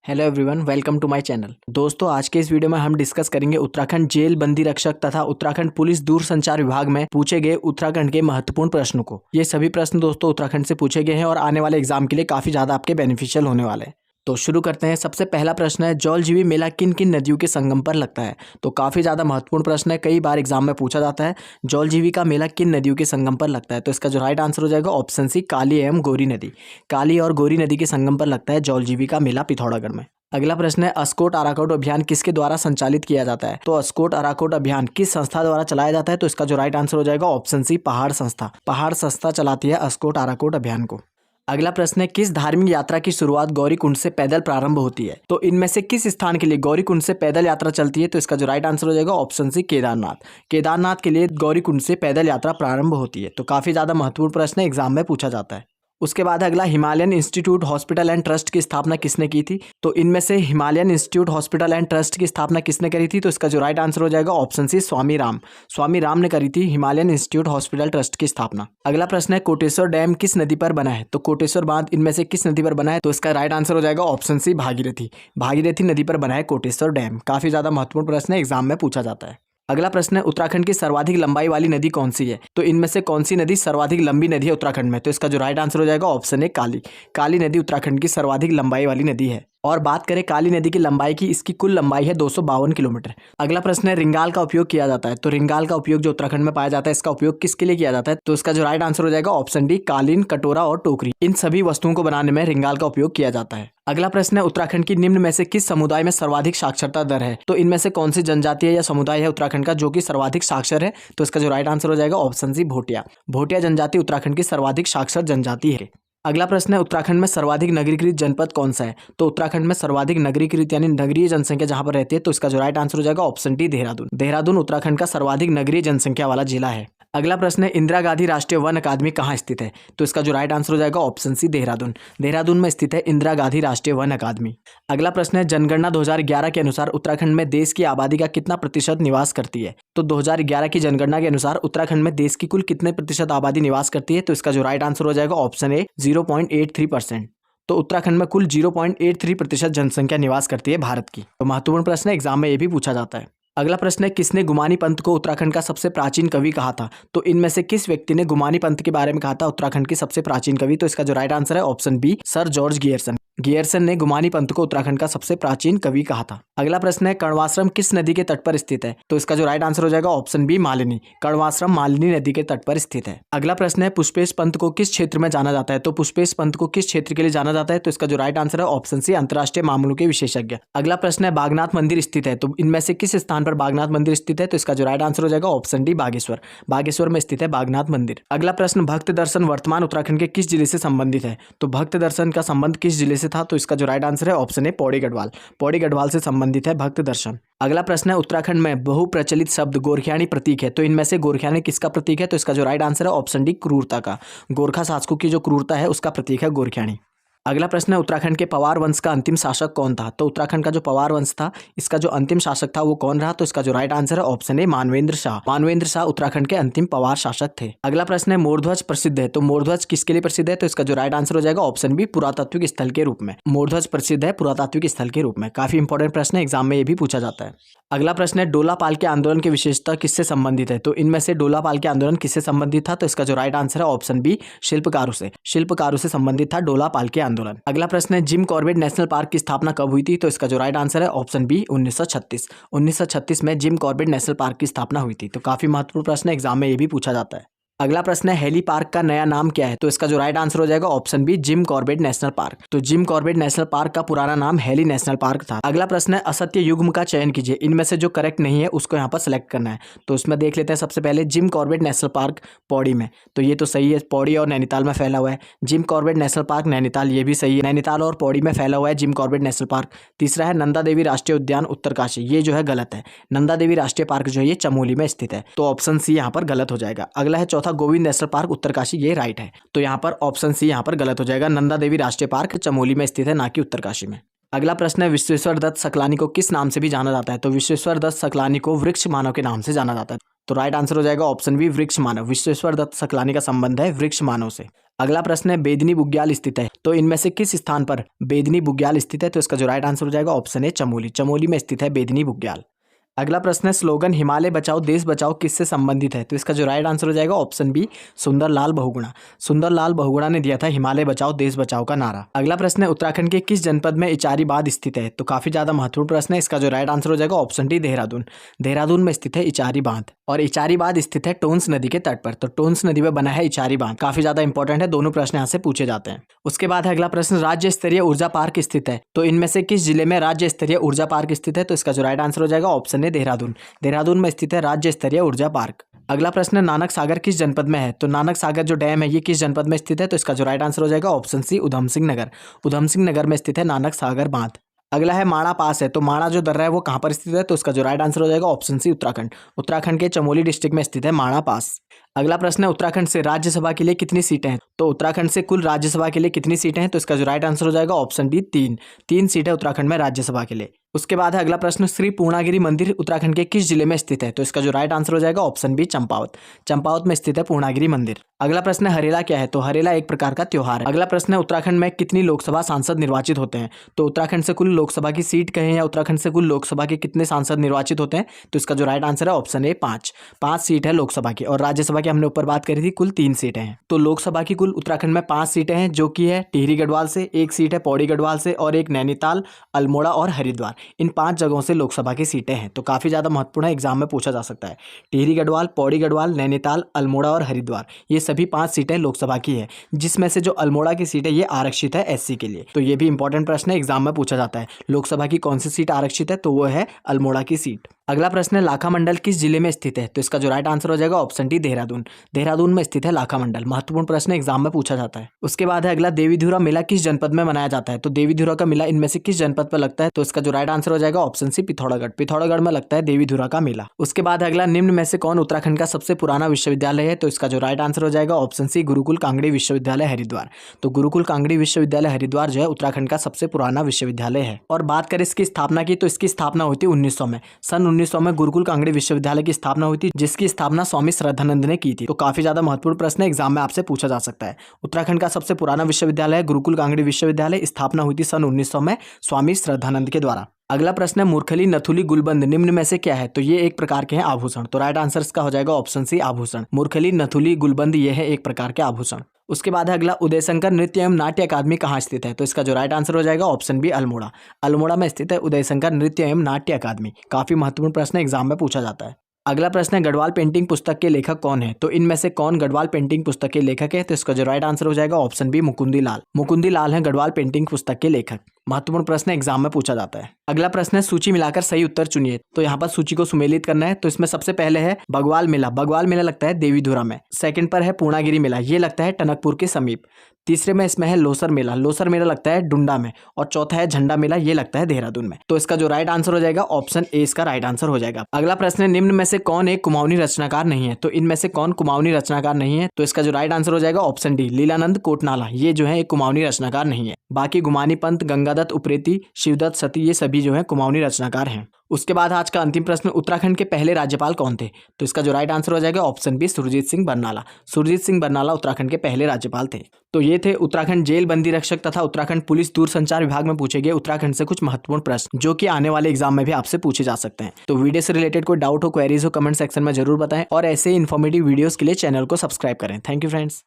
Hello everyone, welcome to my channel. दोस्तों, आज के इस वीडियो में हम डिस्कस करेंगे उत्तराखंड जेल बंदी रक्षक तथा उत्तराखंड पुलिस दूरसंचार विभाग में पूछे गए उत्तराखंड के महत्वपूर्ण प्रश्नों को। ये सभी प्रश्न दोस्तों उत्तराखंड से पूछे गए हैं और आने वाले एग्जाम के लिए काफी ज्यादा आपके बेनिफिशियल होने वाले हैं। तो शुरू करते हैं। सबसे पहला प्रश्न है, जौलजीबी मेला किन किन नदियों के संगम पर लगता है? तो काफी ज्यादा महत्वपूर्ण प्रश्न है, कई बार एग्जाम में पूछा जाता है। जौलजीबी का मेला किन नदियों के संगम पर लगता है? तो इसका जो राइट आंसर हो जाएगा ऑप्शन सी, काली एवं गोरी नदी। काली और गोरी नदी के संगम पर लगता है जौलजीबी का मेला पिथौरागढ़ में। अगला प्रश्न है, अस्कोट अराकोट अभियान किसके द्वारा संचालित किया जाता है? तो अस्कोट अराकोट अभियान किस संस्था द्वारा चलाया जाता है? तो इसका जो राइट आंसर हो जाएगा ऑप्शन सी, पहाड़ संस्था। पहाड़ संस्था चलाती है अस्कोट अराकोट अभियान को। अगला प्रश्न है, किस धार्मिक यात्रा की शुरुआत गौरीकुंड से पैदल प्रारंभ होती है? तो इनमें से किस स्थान के लिए गौरीकुंड से पैदल यात्रा चलती है? तो इसका जो राइट आंसर हो जाएगा ऑप्शन सी, केदारनाथ। केदारनाथ के लिए गौरीकुंड से पैदल यात्रा प्रारंभ होती है। तो काफी ज्यादा महत्वपूर्ण प्रश्न एग्जाम में पूछा जाता है। उसके बाद अगला, Himalayan institute hospital and trust की स्थापना किसने की थी? तो इनमें से Himalayan institute hospital and trust की स्थापना किसने करी थी? तो इसका जो राइट आंसर हो जाएगा ऑप्शन सी, स्वामी राम। स्वामी राम ने करी थी हिमालयन इंस्टीट्यूट हॉस्पिटल ट्रस्ट की स्थापना। अगला प्रश्न है, कोटेश्वर डैम किस नदी पर बना है? तो कोटेश्वर बांध इनमें से किस नदी पर बना है? तो इसका राइट आंसर हो जाएगा ऑप्शन सी, भागीरथी। भागीरथी नदी पर बना है कोटेश्वर डैम। काफी ज्यादा महत्वपूर्ण प्रश्न है, एग्जाम में पूछा जाता है। अगला प्रश्न है, उत्तराखंड की सर्वाधिक लंबाई वाली नदी कौन सी है? तो इनमें से कौन सी नदी सर्वाधिक लंबी नदी है उत्तराखंड में? तो इसका जो राइट आंसर हो जाएगा ऑप्शन ए, काली। काली नदी उत्तराखंड की सर्वाधिक लंबाई वाली नदी है। और बात करें काली नदी की लंबाई की, इसकी कुल लंबाई है 252 किलोमीटर। अगला प्रश्न है, रिंगाल का उपयोग किया जाता है। तो रिंगाल का उपयोग जो उत्तराखंड में पाया जाता है, इसका उपयोग किसके लिए किया जाता है? तो इसका जो राइट आंसर हो जाएगा ऑप्शन डी, कालीन, कटोरा और टोकरी। इन सभी वस्तुओं को बनाने में रिंगाल का उपयोग किया जाता है। अगला प्रश्न है, उत्तराखंड की निम्न में से किस समुदाय में सर्वाधिक साक्षरता दर है? तो इनमें से कौन सी जनजाति है या समुदाय है उत्तराखंड का जो कि सर्वाधिक साक्षर है? तो इसका जो राइट आंसर हो जाएगा ऑप्शन सी, भोटिया। भोटिया जनजाति उत्तराखंड की सर्वाधिक साक्षर जनजाति है। अगला प्रश्न है, उत्तराखंड में सर्वाधिक नगरीकृत जनपद कौन सा है? तो उत्तराखंड में सर्वाधिक नगरीकृत यानी नगरीय जनसंख्या जहां पर रहती है, तो इसका जो राइट आंसर हो जाएगा ऑप्शन डी, देहरादून। देहरादून उत्तराखंड का सर्वाधिक नगरीय जनसंख्या वाला जिला है। अगला प्रश्न है, इंदिरा गांधी राष्ट्रीय वन अकादमी कहाँ स्थित है? तो इसका जो राइट आंसर हो जाएगा ऑप्शन सी, देहरादून। देहरादून में स्थित है इंदिरा गांधी राष्ट्रीय वन अकादमी। अगला प्रश्न है, जनगणना 2011 के अनुसार उत्तराखंड में देश की आबादी का कितना प्रतिशत निवास करती है? तो 2011 की जनगणना के अनुसार उत्तराखंड में देश की कुल कितने प्रतिशत आबादी निवास करती है? तो इसका जो राइट आंसर हो जाएगा ऑप्शन ए, 0.83%। तो उत्तराखंड में कुल 0.83% जनसंख्या निवास करती है भारत की। तो महत्वपूर्ण प्रश्न एग्जाम में ये भी पूछा जाता है। अगला प्रश्न है, किसने गुमानी पंथ को उत्तराखंड का सबसे प्राचीन कवि कहा था? तो इनमें से किस व्यक्ति ने गुमानी पंथ के बारे में कहा था उत्तराखंड की सबसे प्राचीन कवि? तो इसका जो राइट आंसर है ऑप्शन बी, सर जॉर्ज गियरसन। गियरसन ने गुमानी पंथ को उत्तराखंड का सबसे प्राचीन कवि कहा था। अगला प्रश्न है, कण्वाश्रम किस नदी के तट पर स्थित है? तो इसका जो राइट आंसर हो जाएगा ऑप्शन बी, मालिनी। कण्वाश्रम मालिनी नदी के तट पर स्थित है। अगला प्रश्न है, पुष्पेश पंथ को किस क्षेत्र में जाना जाता है? तो पुष्पेश पंथ को किस क्षेत्र के लिए जाना जाता है? तो इसका जो राइट आंसर है ऑप्शन सी, अंतर्राष्ट्रीय मामलों के विशेषज्ञ। अगला प्रश्न है, बागनाथ मंदिर स्थित है। तो इनमें से किस स्थान पर बागनाथ मंदिर स्थित है? तो इसका जो राइट आंसर हो जाएगा ऑप्शन डी, बागेश्वर। बागेश्वर में स्थित है बागनाथ मंदिर। अगला प्रश्न, भक्त दर्शन वर्तमान उत्तराखंड के किस जिले से संबंधित है? तो भक्त दर्शन का संबंध किस जिले से था? तो इसका जो राइट आंसर है ऑप्शन ए, पौड़ी गढ़वाल। पौड़ी गढ़वाल से संबंधित है भक्त दर्शन। अगला प्रश्न है, उत्तराखंड में बहुप्रचलित शब्द गोरखियानी प्रतीक है। तो इनमें से गोरखियानी किसका प्रतीक है? तो इसका जो राइट आंसर है ऑप्शन डी, क्रूरता का। गोरखा शासकों की जो क्रूरता है उसका प्रतीक है गोरखियानी। अगला प्रश्न है, उत्तराखंड के पवार वंश का अंतिम शासक कौन था? तो उत्तराखंड का जो पवार वंश था, इसका जो अंतिम शासक था वो कौन रहा? तो इसका जो राइट आंसर है ऑप्शन ए, मानवेंद्र शाह। मानवेंद्र शाह उत्तराखंड के अंतिम पवार शासक थे। अगला प्रश्न है, मोरध्वज प्रसिद्ध है। तो मोरध्वज किसके लिए प्रसिद्ध है? तो इसका जो राइट आंसर हो जाएगा ऑप्शन बी, पुरातात्विक स्थल के रूप में। मोरध्वज प्रसिद्ध है पुरातात्विक स्थल के रूप में। काफी इंपॉर्टेंट प्रश्न है, एग्जाम में ये भी पूछा जाता है। अगला प्रश्न है, डोला पाल के आंदोलन की विशेषता किससे संबंधित है? तो इनमें से डोला पाल के आंदोलन किससे संबंधित था? तो इसका जो राइट आंसर है ऑप्शन बी, शिल्पकारों से। शिल्पकारों से संबंधित था डोला पाल के आंदोलन। अगला प्रश्न है, जिम कॉर्बेट नेशनल पार्क की स्थापना कब हुई थी? तो इसका जो राइट आंसर है ऑप्शन बी, 1936। 1936 में जिम कॉर्बेट नेशनल पार्क की स्थापना हुई थी। तो काफी महत्वपूर्ण प्रश्न है, एग्जाम में ये भी पूछा जाता है। अगला प्रश्न है, हेली पार्क का नया नाम क्या है? तो इसका जो राइट आंसर हो जाएगा option B, Jim Corbett national park. तो जिम कॉर्बेट नेशनल पार्क का पुराना नाम हेली नेशनल पार्क था। अगला प्रश्न है, असत्य युग्म का चयन कीजिए। इनमें से जो करेक्ट नहीं है उसको यहाँ पर सिलेक्ट करना है। तो उसमें देख लेते हैं। सबसे पहले, gym Corbett national park Pauri में। तो ये तो सही है, पौड़ी और नैनीताल में फैला हुआ है। Gym Corbett national park Nainital, ये भी सही है। नैनीताल और पौड़ी में फैला हुआ है जिम कॉर्बेट नेशनल पार्क। तीसरा है, नंदा देवी राष्ट्रीय उद्यान उत्तरकाशी। ये जो है गलत है। नंदा देवी राष्ट्रीय पार्क जो है ये चमोली में स्थित है। तो ऑप्शन सी यहाँ पर गलत हो जाएगा। अगला है चौथा, गोविंद नेशनल पार्क उत्तरकाशी, ये राइट है। तो यहाँ पर ऑप्शन सी यहाँ पर गलत हो जाएगा। नंदा देवी राष्ट्रीय पार्क चमोली में स्थित है, ना कि उत्तरकाशी में। अगला प्रश्न है, विश्वेश्वर दत्त सकलानी को किस नाम से भी जाना जाता है? तो विश्वेश्वर दत्त सकलानी को वृक्ष मानव के नाम से जाना जाता है। तो राइट आंसर हो जाएगा ऑप्शन बी वृक्ष मानव। विश्वेश्वर दत्त सकलानी का संबंध है वृक्ष मानव से। अगला प्रश्न है बेदनी बुग्याल स्थित है, तो इनमें से किस स्थान पर बेदनी बुग्याल स्थित है? तो इसका जो राइट आंसर हो जाएगा ऑप्शन है चमोली। चमोली में स्थित है बेदनी बुग्याल। अगला प्रश्न है स्लोगन हिमालय बचाओ देश बचाओ किससे संबंधित है? तो इसका जो राइट आंसर हो जाएगा ऑप्शन बी सुंदरलाल बहुगुणा। सुंदरलाल बहुगुणा ने दिया था हिमालय बचाओ देश बचाओ का नारा। अगला प्रश्न है उत्तराखंड के किस जनपद में इचारी बांध स्थित है? तो काफी ज्यादा महत्वपूर्ण प्रश्न है। इसका जो राइट आंसर हो जाएगा ऑप्शन डी देहरादून। देहरादून में स्थित है इचारी बांध, और इचारी बांध स्थित है टोंस नदी के तट पर। तो टोंस नदी में बना है इचारी बांध। काफी ज्यादा इंपॉर्टेंट है, दोनों प्रश्न यहाँ से पूछे जाते हैं। उसके बाद है अगला प्रश्न राज्य स्तरीय ऊर्जा पार्क स्थित है, तो इनमें से किस जिले में राज्य स्तरीय ऊर्जा पार्क स्थित है? तो इसका जो राइट आंसर हो जाएगा ऑप्शन है देहरादून। देहरादून में स्थित है राज्य स्तरीय ऊर्जा पार्क। अगला प्रश्न है नानक सागर किस जनपद में है? तो नानक सागर जो डैम है ये किस जनपद में स्थित है? तो इसका जो राइट आंसर हो जाएगा ऑप्शन सी उधम सिंह नगर। उधम सिंह नगर में स्थित है नानक सागर बांध। अगला है माणा पास है, तो माणा जो दर्रा है वो कहाँ पर स्थित है? तो इसका जो राइट आंसर हो जाएगा ऑप्शन सी उत्तराखंड। उत्तराखंड के चमोली डिस्ट्रिक्ट में स्थित है माणा पास। अगला प्रश्न है उत्तराखंड से राज्यसभा के लिए कितनी सीटें हैं? तो उत्तराखंड से कुल राज्यसभा के लिए कितनी सीटें हैं? तो इसका जो राइट आंसर हो जाएगा ऑप्शन डी 3 सीटें उत्तराखंड में राज्यसभा के लिए। उसके बाद है अगला प्रश्न श्री पूर्णागिरी मंदिर उत्तराखंड के किस जिले में स्थित है? तो इसका जो राइट आंसर हो जाएगा ऑप्शन बी चंपावत। चंपावत में स्थित है पूर्णागिरी मंदिर। अगला प्रश्न है हरेला क्या है? तो हरेला एक प्रकार का त्योहार है। अगला प्रश्न है उत्तराखंड में कितनी लोकसभा सांसद निर्वाचित होते हैं? तो उत्तराखंड से कुल लोकसभा की सीट कहें या उत्तराखंड से कुल लोकसभा के कितने सांसद निर्वाचित होते हैं? तो इसका जो राइट आंसर है ऑप्शन ए 5 सीट है लोकसभा की, और राज्यसभा की हमने ऊपर बात करी थी कुल 3 सीटें हैं। तो लोकसभा की कुल उत्तराखंड में 5 सीटें हैं, जो कि है टिहरी गढ़वाल से, 1 सीट है पौड़ी गढ़वाल से, और एक नैनीताल, अल्मोड़ा और हरिद्वार। इन 5 जगहों से लोकसभा की सीटें हैं। तो काफी ज्यादा महत्वपूर्ण है, एग्जाम में पूछा जा सकता है। टिहरी गढ़वाल, पौड़ी गढ़वाल, नैनीताल, अल्मोड़ा और हरिद्वार, ये सभी 5 सीटें लोकसभा की है, जिसमें से जो अल्मोड़ा की सीट है ये आरक्षित है एससी के लिए। तो ये भी इंपॉर्टेंट प्रश्न है, एग्जाम में पूछा जाता है। लोकसभा की कौन सी सीट आरक्षित है? तो वो है अल्मोड़ा की सीट। अगला प्रश्न है लाखा मंडल किस जिले में स्थित है? तो इसका जो राइट आंसर हो जाएगा ऑप्शन डी देहरादून। देहरादून में स्थित है लाखा मंडल। महत्वपूर्ण प्रश्न एग्जाम में पूछा जाता है। उसके बाद है अगला देवीधुरा मेला किस जनपद में मनाया जाता है? तो देवीधुरा का मेला इनमें से किस जनपद पर लगता है? तो इसका जो राइट आंसर हो जाएगा ऑप्शन सी पिथौरागढ़। पिथौरागढ़ में लगता है देवीधुरा का मेला। उसके बाद अगला निम्न में से कौन उत्तराखंड का सबसे पुराना विश्वविद्यालय है? तो इसका जो राइट आंसर हो जाएगा ऑप्शन सी गुरुकुल कांगड़ी विश्वविद्यालय हरिद्वार। तो गुरुकुल कांगड़ी विश्वविद्यालय हरिद्वार जो है उत्तराखंड का सबसे पुराना विश्वविद्यालय है। और बात करें इसकी स्थापना की, तो इसकी स्थापना हुई थी 1900 में। सन 1900 में गुरुकुल कांगड़ी विश्वविद्यालय की स्थापना हुई थी, जिसकी स्थापना स्वामी श्रद्धानंद ने की थी। तो काफी ज्यादा महत्वपूर्ण प्रश्न एग्जाम में आपसे पूछा जा सकता है। उत्तराखंड का सबसे पुराना विश्वविद्यालय गुरुकुल कांगड़ी विश्वविद्यालय, स्थापना हुई थी सन 1900 में स्वामी श्रद्धानंद के द्वारा। अगला प्रश्न है मूर्खली नथुली गुलबंद निम्न में से क्या है? तो ये एक प्रकार के हैं आभूषण। तो राइट आंसर इसका हो जाएगा ऑप्शन सी आभूषण। मूर्खली नथुली गुलबंद ये है एक प्रकार के आभूषण। उसके बाद है अगला उदयशंकर नृत्य एवं नाट्य अकादमी कहाँ स्थित है? तो इसका जो राइट आंसर हो जाएगा ऑप्शन बी अल्मोड़ा। अल्मोड़ा में स्थित है उदयशंकर नृत्य एवं नाट्य अकादमी। काफी महत्वपूर्ण प्रश्न एग्जाम में पूछा जाता है। अगला प्रश्न है गढ़वाल पेंटिंग पुस्तक के लेखक कौन है? तो इनमें से कौन गढ़वाल पेंटिंग पुस्तक के लेखक है? तो इसका जो राइट आंसर हो जाएगा ऑप्शन बी मुकुंदी लाल। मुकुंदी लाल है गढ़वाल पेंटिंग पुस्तक के लेखक। महत्वपूर्ण प्रश्न एग्जाम में पूछा जाता है। अगला प्रश्न है सूची मिलाकर सही उत्तर चुनिए। तो यहाँ पर सूची को सुमेलित करना है। तो इसमें सबसे पहले है बगवाल मेला। बगवाल मेला लगता है देवीधुरा में। सेकंड पर है पूर्णागिरी मेला, ये लगता है टनकपुर के समीप। तीसरे में इसमें है लोसर मेला। लोसर मेला लगता है डुंडा में। और चौथा है झंडा मेला, ये लगता है देहरादून में। तो इसका जो राइट आंसर हो जाएगा ऑप्शन ए इसका राइट आंसर हो जाएगा। अगला प्रश्न है निम्न में से कौन एक कुमाऊनी रचनाकार नहीं है? तो इनमें से कौन कुमाऊनी रचनाकार नहीं है? तो इसका जो राइट आंसर हो जाएगा ऑप्शन डी लीलानंद कोटनाला। ये जो है एक कुमाऊनी रचनाकार नहीं है। बाकी गुमानी पंत, गंगादत्त उप्रेती, शिवदत्त सती, ये सभी जो है कुमाऊनी रचनाकार हैं। उसके बाद आज का अंतिम प्रश्न उत्तराखंड के पहले राज्यपाल कौन थे? तो इसका जो राइट आंसर हो जाएगा ऑप्शन बी सुरजीत सिंह बरनाला। सुरजीत सिंह बरनाला उत्तराखंड के पहले राज्यपाल थे। तो ये थे उत्तराखंड जेल बंदी रक्षक तथा उत्तराखंड पुलिस दूरसंचार विभाग में पूछे गए उत्तराखंड से कुछ महत्वपूर्ण प्रश्न, जो कि आने वाले एग्जाम में भी आपसे पूछे जा सकते हैं। तो वीडियो से रिलेटेड कोई डाउट हो, क्वेरीज हो, कमेंट सेक्शन में जरूर बताएं, और ऐसे इन्फॉर्मेटिव वीडियोस के लिए चैनल को सब्सक्राइब करें। Thank you friends.